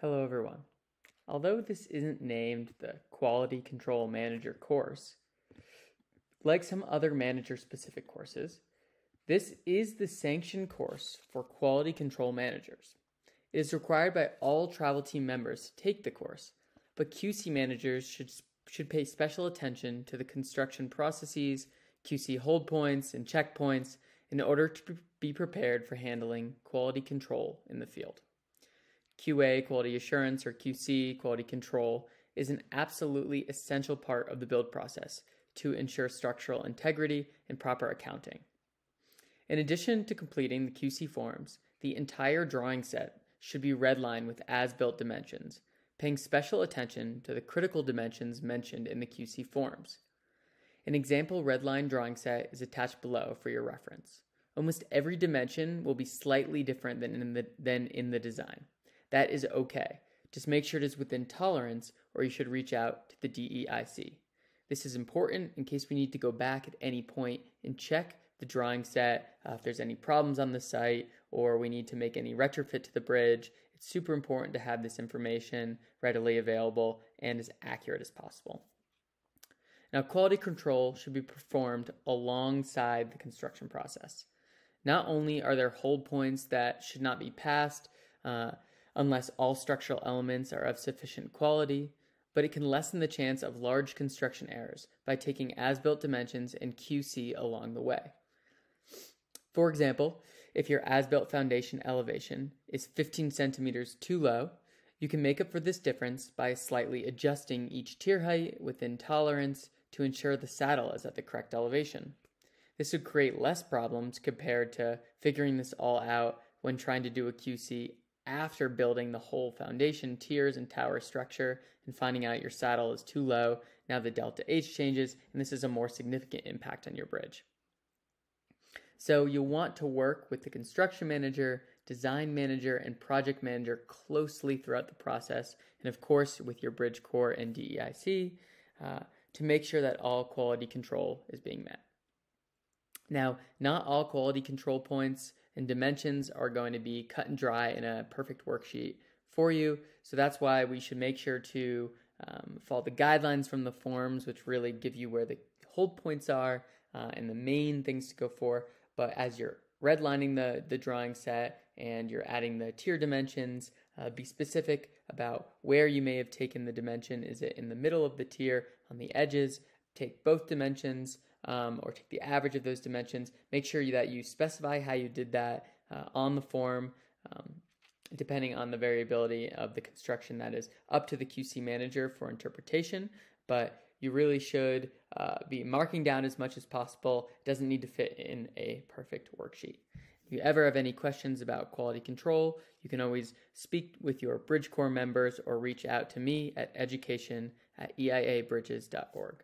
Hello everyone. Although this isn't named the Quality Control Manager course, like some other manager-specific courses, this is the sanctioned course for quality control managers. It is required by all travel team members to take the course, but QC managers should pay special attention to the construction processes, QC hold points, and checkpoints in order to be prepared for handling quality control in the field. QA, quality assurance, or QC, quality control, is an absolutely essential part of the build process to ensure structural integrity and proper accounting. In addition to completing the QC forms, the entire drawing set should be redlined with as-built dimensions, paying special attention to the critical dimensions mentioned in the QC forms. An example redline drawing set is attached below for your reference. Almost every dimension will be slightly different than in the design. That is okay. Just make sure it is within tolerance, or you should reach out to the DEIC. This is important in case we need to go back at any point and check the drawing set if there's any problems on the site, or we need to make any retrofit to the bridge. It's super important to have this information readily available and as accurate as possible. Now, quality control should be performed alongside the construction process. Not only are there hold points that should not be passed unless all structural elements are of sufficient quality, but it can lessen the chance of large construction errors by taking as-built dimensions and QC along the way. For example, if your as-built foundation elevation is 15 centimeters too low, you can make up for this difference by slightly adjusting each tier height within tolerance to ensure the saddle is at the correct elevation. This would create less problems compared to figuring this all out when trying to do a QC after building the whole foundation, tiers, and tower structure and finding out your saddle is too low. Now the delta H changes, and this is a more significant impact on your bridge. So you'll want to work with the construction manager, design manager, and project manager closely throughout the process, and of course with your bridge core and DEIC to make sure that all quality control is being met. Now, not all quality control points and dimensions are going to be cut and dry in a perfect worksheet for you, so that's why we should make sure to follow the guidelines from the forms, which really give you where the hold points are and the main things to go for. But as you're redlining the drawing set and you're adding the tier dimensions, be specific about where you may have taken the dimension. Is it in the middle of the tier, on the edges? Take both dimensions or take the average of those dimensions. Make sure that you specify how you did that on the form, depending on the variability of the construction. That is up to the QC manager for interpretation, but you really should be marking down as much as possible. It doesn't need to fit in a perfect worksheet. If you ever have any questions about quality control, you can always speak with your Bridge Corps members or reach out to me at education@eiabridges.org.